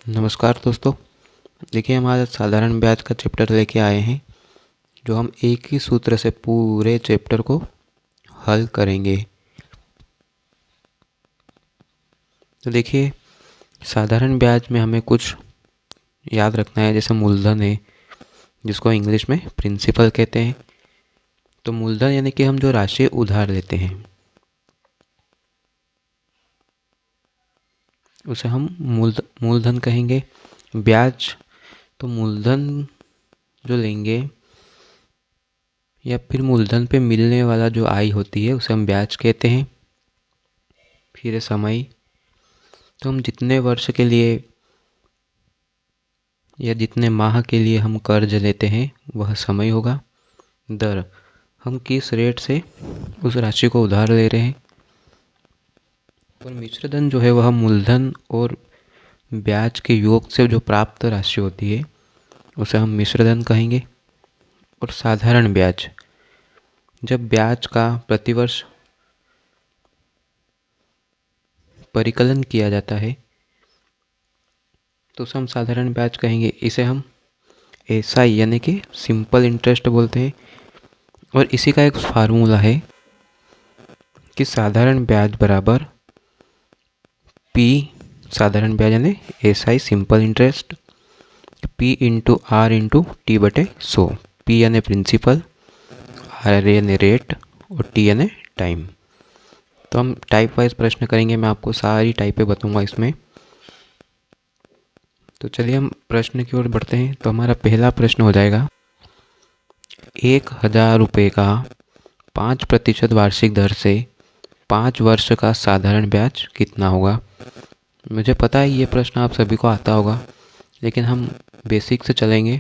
नमस्कार दोस्तों। देखिए, हम आज साधारण ब्याज का चैप्टर लेके आए हैं, जो हम एक ही सूत्र से पूरे चैप्टर को हल करेंगे। तो देखिए, साधारण ब्याज में हमें कुछ याद रखना है। जैसे मूलधन है, जिसको इंग्लिश में प्रिंसिपल कहते हैं। तो मूलधन यानी कि हम जो राशि उधार लेते हैं, उसे हम मूलधन कहेंगे। ब्याज, तो मूलधन जो लेंगे या फिर मूलधन पे मिलने वाला जो आय होती है, उसे हम ब्याज कहते हैं। फिर है समय, तो हम जितने वर्ष के लिए या जितने माह के लिए हम कर्ज लेते हैं, वह समय होगा। दर, हम किस रेट से उस राशि को उधार ले रहे हैं। और मिश्रधन जो है, वह मूलधन और ब्याज के योग से जो प्राप्त राशि होती है, उसे हम मिश्रधन कहेंगे। और साधारण ब्याज, जब ब्याज का प्रतिवर्ष परिकलन किया जाता है, तो उसे हम साधारण ब्याज कहेंगे। इसे हम एसआई यानी कि सिंपल इंटरेस्ट बोलते हैं। और इसी का एक फार्मूला है कि साधारण ब्याज बराबर पी, साधारण ब्याज यानी SI simple interest, P into R into T बटे 100। पी यानी प्रिंसिपल, आर यानी रेट और टी यानी टाइम। तो हम टाइप वाइज प्रश्न करेंगे। मैं आपको सारी टाइपें बताऊंगा इसमें। तो चलिए हम प्रश्न की ओर बढ़ते हैं। तो हमारा पहला प्रश्न हो जाएगा, 1,000 रुपये का 5% वार्षिक दर से 5 वर्ष का साधारण ब्याज कितना होगा। मुझे पता है ये प्रश्न आप सभी को आता होगा, लेकिन हम बेसिक से चलेंगे।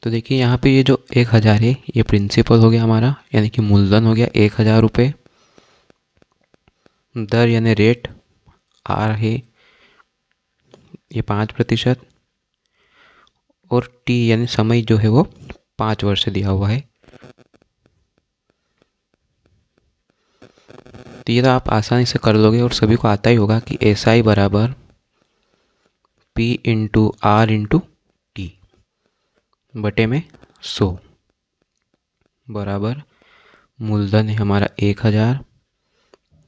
तो देखिए, यहाँ पे ये जो 1,000 है, ये प्रिंसिपल हो गया हमारा, यानी कि मूलधन हो गया 1,000 रुपये। दर यानी रेट, आर है ये 5%। और टी यानी समय जो है, वो 5 वर्ष दिया हुआ है। तो ये तो आप आसानी से कर लोगे और सभी को आता ही होगा कि एस आई बराबर P into R into T बटे में 100 बराबर मूलधन है हमारा 1,000,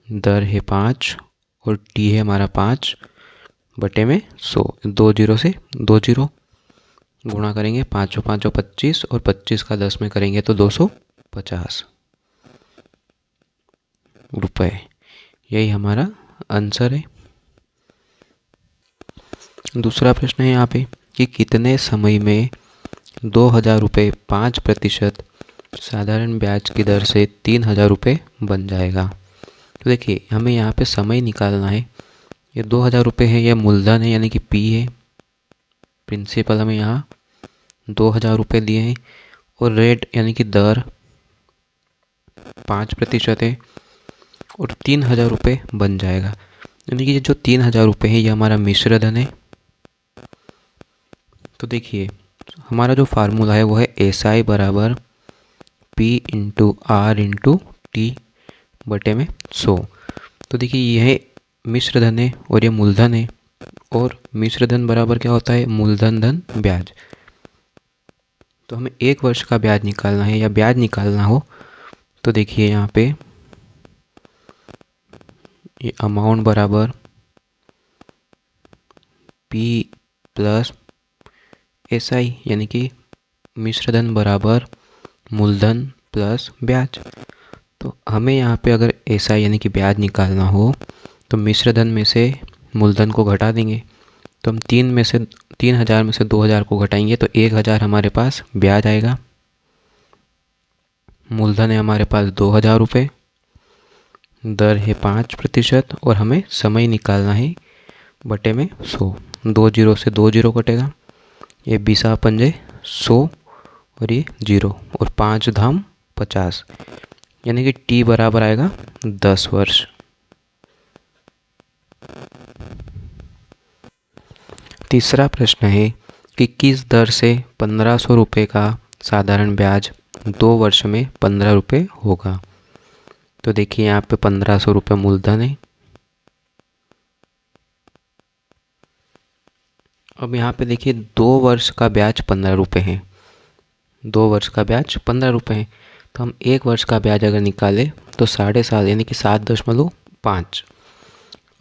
दर है 5 और टी है हमारा 5 बटे में 100। 2 जीरो से 2 जीरो गुणा करेंगे, 5 5 25 और 25 का 10 में करेंगे तो 250 रुपये। यही हमारा आंसर है। दूसरा प्रश्न है यहाँ पे कि कितने समय में 2,000 रुपये 5% साधारण ब्याज की दर से 3,000 रुपये बन जाएगा। तो देखिए, हमें यहाँ पे समय निकालना है। ये 2,000 रुपये है, ये मूलधन है यानी कि पी है। प्रिंसिपल हमें यहाँ 2,000 रुपये दिए हैं। और रेट यानी कि दर 5% है और 3,000 रुपये बन जाएगा। यानी कि ये जो 3,000 रुपये है, ये हमारा मिश्रधन है। तो देखिए, हमारा जो फार्मूला है वो है एस आई बराबर P into R into T बटे में 100। तो देखिए, यह मिश्रधन है और ये मूलधन है। और मिश्रधन बराबर क्या होता है, मूलधन धन ब्याज। तो हमें 1 वर्ष का ब्याज निकालना है या ब्याज निकालना हो, तो देखिए यहाँ पे ये अमाउंट बराबर पी प्लस एस आई यानी कि मिश्रधन बराबर मूलधन प्लस ब्याज। तो हमें यहाँ पे अगर एस आई यानी कि ब्याज निकालना हो, तो मिश्रधन में से मूलधन को घटा देंगे। तो हम 3,000 में से 2,000 को घटाएंगे तो 1,000 हमारे पास ब्याज आएगा। मूलधन है हमारे पास 2,000 रुपये, दर है 5% और हमें समय निकालना है बटे में 100। 2 जीरो से 2 जीरो कटेगा, ये 20 पंजे 100 और ये 0 और 5 धाम 50, यानी कि टी बराबर आएगा 10 वर्ष। तीसरा प्रश्न है कि किस दर से 1,500 रुपये का साधारण ब्याज 2 वर्ष में 15 रुपये होगा। तो देखिए, यहाँ पे 1,500 रुपये मूलधन है अब यहाँ पे देखिए 2 वर्ष का ब्याज 15 रुपये है, 2 वर्ष का ब्याज 15 रुपये है। तो हम 1 वर्ष का ब्याज अगर निकालें तो 7.5 यानी कि 7.5।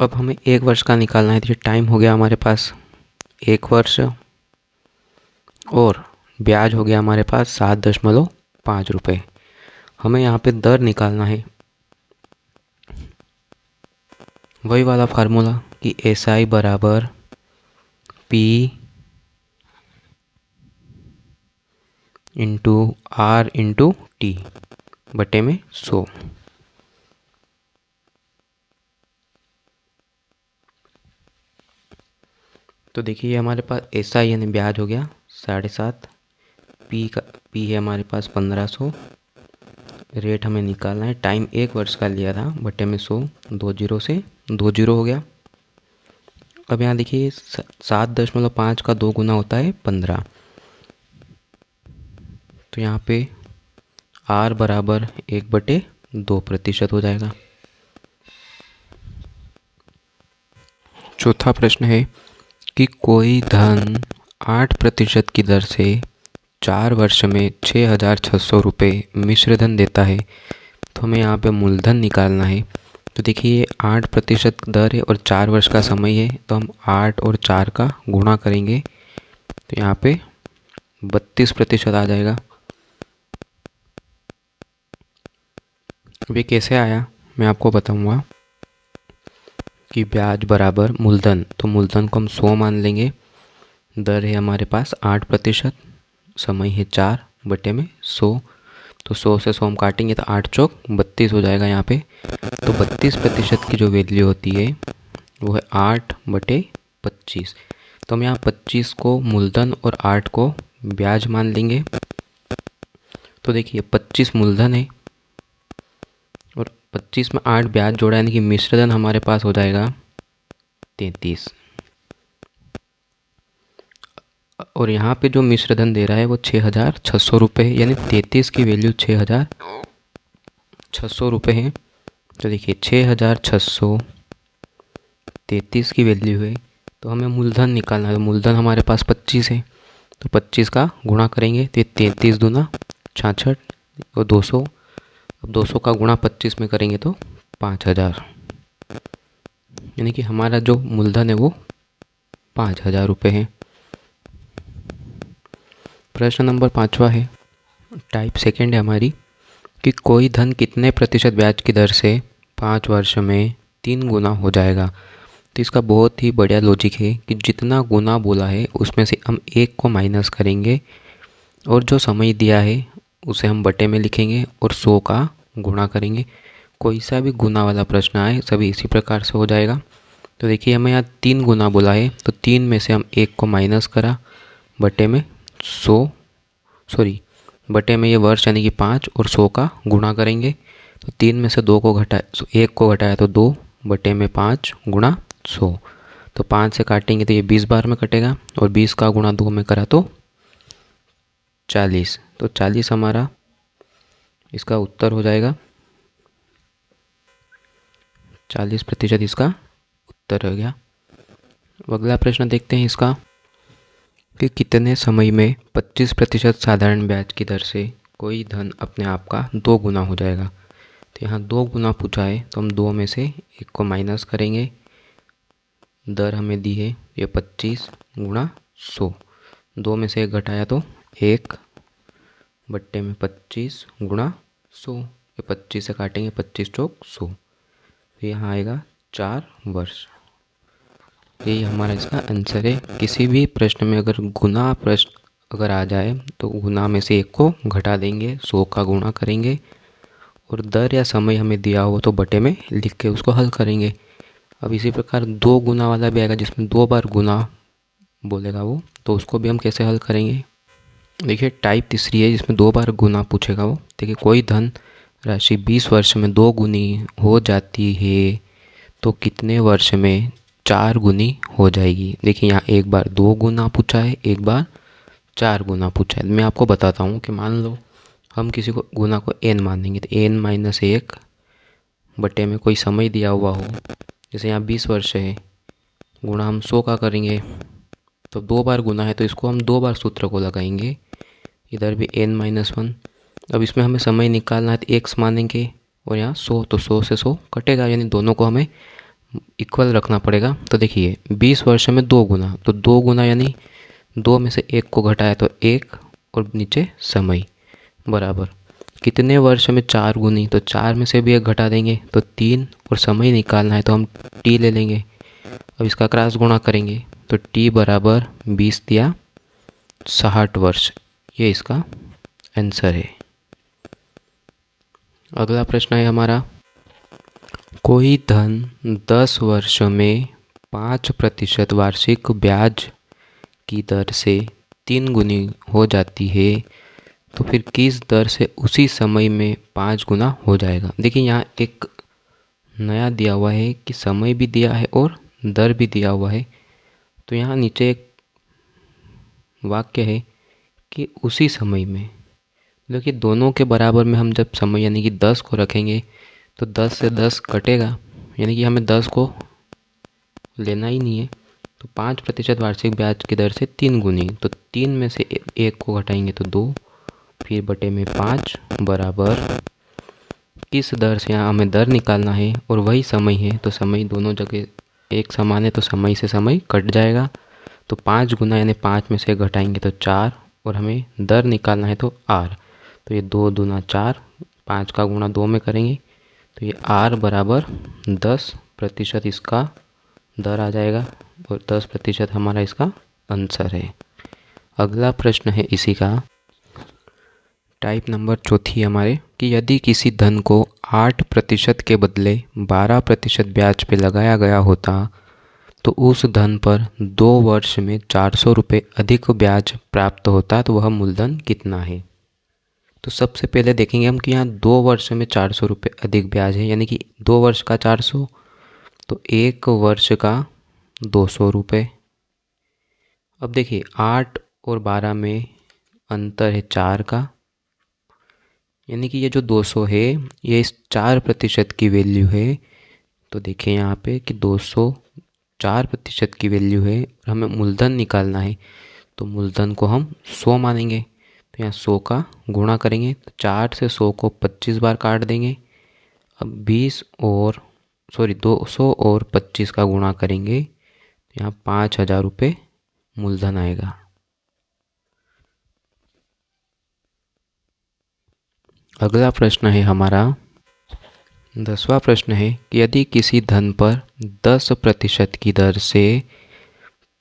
अब हमें 1 वर्ष का निकालना है, तो टाइम हो गया हमारे पास 1 वर्ष और ब्याज हो गया हमारे पास 7.5 रुपये। हमें यहाँ पे दर निकालना है, वही वाला फार्मूला कि SI बराबर P into R into T बटे में 100। तो देखिए हमारे पास SI यानी ब्याज हो गया 7.5, P है हमारे पास 1500, रेट हमें निकालना है, टाइम 1 वर्ष का लिया था बटे में 100, 2 जीरो से 2 जीरो हो गया। अब यहाँ देखिए 7.5 का 2 गुना होता है 15, तो यहाँ पे R बराबर 1/2% हो जाएगा। चौथा प्रश्न है कि कोई धन 8% की दर से 4 वर्ष में 6,600 रुपये मिश्र धन देता है, तो हमें यहाँ पे मूलधन निकालना है। तो देखिए ये 8% दर है और 4 वर्ष का समय है, तो हम 8 और 4 का गुणा करेंगे तो यहाँ पे 32% आ जाएगा। ये कैसे आया मैं आपको बताऊंगा कि ब्याज बराबर मूलधन, तो मूलधन को हम 100 मान लेंगे, दर है हमारे पास 8%, समय है 4 बटे में 100, तो 100 से 100 हम काटेंगे तो 8 चौक 32 हो जाएगा यहाँ पे। तो 32% की जो वैल्यू होती है वो है 8/25। तो हम यहाँ 25 को मूलधन और 8 को ब्याज मान लेंगे। तो देखिए 25 मूलधन है और 25 में 8 ब्याज जोड़ा, यानी कि मिश्रधन हमारे पास हो जाएगा 33। और यहाँ पे जो मिश्रधन दे रहा है वो 6,600 रुपये है, यानी 33 की वैल्यू 6,600 रुपये है। तो देखिए 6,600 33 की वैल्यू है, तो हमें मूलधन निकालना है। तो मूलधन हमारे पास 25 है, तो 25 का गुणा करेंगे तो 33 दूना 66 और 200। अब 200 का गुणा 25 में करेंगे तो 5,000, यानी कि हमारा जो मूलधन है वो 5,000 रुपये है। प्रश्न नंबर 5वां है, टाइप सेकेंड है हमारी, कि कोई धन कितने प्रतिशत ब्याज की दर से 5 वर्ष में 3 गुना हो जाएगा। तो इसका बहुत ही बढ़िया लॉजिक है कि जितना गुना बोला है उसमें से हम 1 को माइनस करेंगे और जो समय दिया है उसे हम बटे में लिखेंगे और 100 का गुणा करेंगे। कोई सा भी गुना वाला प्रश्न आए सभी इसी प्रकार से हो जाएगा। तो देखिए हमें यहाँ 3 गुना बोला है, तो 3 में से हम 1 को माइनस करा, बटे में 100 बटे में ये वर्ष यानी कि 5 और 100 का गुणा करेंगे। तो 3 में से 2 को घटाया, 1 को घटाया तो 2 बटे में 5 गुणा 100। तो 5 से काटेंगे तो ये 20 बार में कटेगा और 20 का गुणा 2 में करा तो 40। तो 40 हमारा इसका उत्तर हो जाएगा, 40% इसका उत्तर हो गया। अगला प्रश्न देखते हैं इसका, कि कितने समय में 25% साधारण ब्याज की दर से कोई धन अपने आप का 2 गुना हो जाएगा। तो यहाँ 2 गुना पूछा है, तो हम 2 में से 1 को माइनस करेंगे, दर हमें दी है ये 25 गुणा 100, 2 में से 1 घटाया तो 1 बट्टे में 25 गुणा 100, ये 25 से काटेंगे 25 चौक 100, तो यहाँ आएगा 4 वर्ष। यही हमारा इसका आंसर है। किसी भी प्रश्न में अगर गुना प्रश्न अगर आ जाए तो गुना में से 1 को घटा देंगे, 100 का गुणा करेंगे और दर या समय हमें दिया हो तो बटे में लिख के उसको हल करेंगे। अब इसी प्रकार 2 गुना वाला भी आएगा जिसमें 2 बार गुना बोलेगा वो, तो उसको भी हम कैसे हल करेंगे। देखिए टाइप तीसरी है जिसमें 2 बार गुना पूछेगा वो। देखिए कोई धन राशि 20 वर्ष में 2 गुनी हो जाती है तो कितने वर्ष में 4 गुनी हो जाएगी। देखिए यहाँ 1 बार 2 गुना पूछा है, 1 बार 4 गुना पूछा है। मैं आपको बताता हूँ कि मान लो हम किसी को गुना को n मानेंगे, तो n-1 बटे में कोई समय दिया हुआ हो, जैसे यहाँ 20 वर्ष है, गुणा हम 100 का करेंगे तो 2 बार गुना है तो इसको हम 2 बार सूत्र को लगाएंगे। इधर भी n-1। अब इसमें हमें समय निकालना है तो x मानेंगे और यहाँ 100, तो 100 से 100 कटेगा, यानी दोनों को हमें इक्वल रखना पड़ेगा। तो देखिए 20 वर्ष में 2 गुना, तो 2 गुना यानी 2 में से 1 को घटाया तो 1 और नीचे समय बराबर कितने वर्ष में 4 गुनी, तो 4 में से भी 1 घटा देंगे तो 3 और समय निकालना है तो हम t ले लेंगे। अब इसका क्रॉस गुणा करेंगे तो t बराबर 20 या 60 वर्ष, ये इसका आंसर है। अगला प्रश्न है हमारा, कोई धन 10 वर्ष में 5% वार्षिक ब्याज की दर से 3 गुनी हो जाती है, तो फिर किस दर से उसी समय में 5 गुना हो जाएगा। देखिए यहाँ एक नया दिया हुआ है कि समय भी दिया है और दर भी दिया हुआ है। तो यहाँ नीचे एक वाक्य है कि उसी समय में, देखिए दोनों के बराबर में हम जब समय यानी कि 10 को रखेंगे तो 10 से 10 कटेगा, यानी कि हमें 10 को लेना ही नहीं है। तो 5% वार्षिक ब्याज की दर से 3 गुनी, तो 3 में से 1 को घटाएंगे तो 2, फिर बटे में 5 बराबर किस दर से, यहाँ हमें दर निकालना है और वही समय है, तो समय दोनों जगह एक समान है तो समय से समय कट जाएगा। तो 5 गुना यानी 5 में से घटाएंगे तो 4 और हमें दर निकालना है तो r, तो ये 2 दूना 4, 5 का गुणा 2 में करेंगे तो ये r बराबर 10% इसका दर आ जाएगा और 10% हमारा इसका आंसर है। अगला प्रश्न है इसी का, टाइप नंबर 4 हमारे कि यदि किसी धन को 8% के बदले 12% ब्याज पे लगाया गया होता तो उस धन पर 2 वर्ष में 400 रुपये अधिक ब्याज प्राप्त होता, तो वह मूलधन कितना है। तो सबसे पहले देखेंगे हम कि यहाँ 2 वर्ष में 400 रुपये अधिक ब्याज है, यानी कि 2 वर्ष का 400 तो 1 वर्ष का 200 रुपये। अब देखिए 8 और 12 में अंतर है 4 का, यानी कि ये जो 200 है ये इस 4% की वैल्यू है। तो देखिए यहाँ पे कि 200 4% की वैल्यू है और हमें मूलधन निकालना है, तो मूलधन को हम 100 मानेंगे। तो यहाँ 100 का गुणा करेंगे तो 4 से 100 को 25 बार काट देंगे। अब 200 और 25 का गुणा करेंगे तो यहाँ 5000 रुपये मूलधन आएगा। अगला प्रश्न है हमारा 10वां प्रश्न है कि यदि किसी धन पर 10% की दर से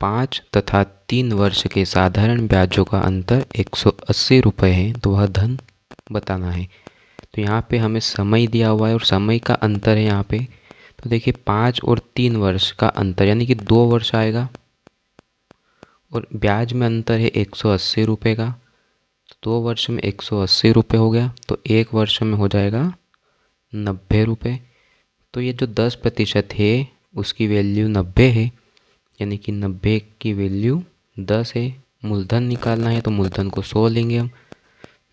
5 तथा 3 वर्ष के साधारण ब्याजों का अंतर 180 रुपये है, तो वह धन बताना है। तो यहाँ पे हमें समय दिया हुआ है और समय का अंतर है यहाँ पे। तो देखिए 5 और 3 वर्ष का अंतर यानी कि 2 वर्ष आएगा और ब्याज में अंतर है 180 रुपये का। 2 वर्ष में 180 रुपये हो गया तो 1 वर्ष में हो जाएगा 90 रुपये। तो ये जो 10% है उसकी वैल्यू 90 है, यानी कि 90 की वैल्यू 10 है। मूलधन निकालना है तो मूलधन को 100 लेंगे हम,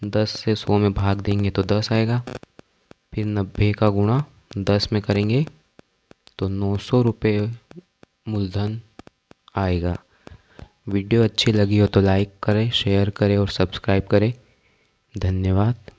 10 से 100 में भाग देंगे तो 10 आएगा, फिर 90 का गुणा 10 में करेंगे तो 900 रुपये मूलधन आएगा। वीडियो अच्छी लगी हो तो लाइक करें, शेयर करें और सब्सक्राइब करें। धन्यवाद।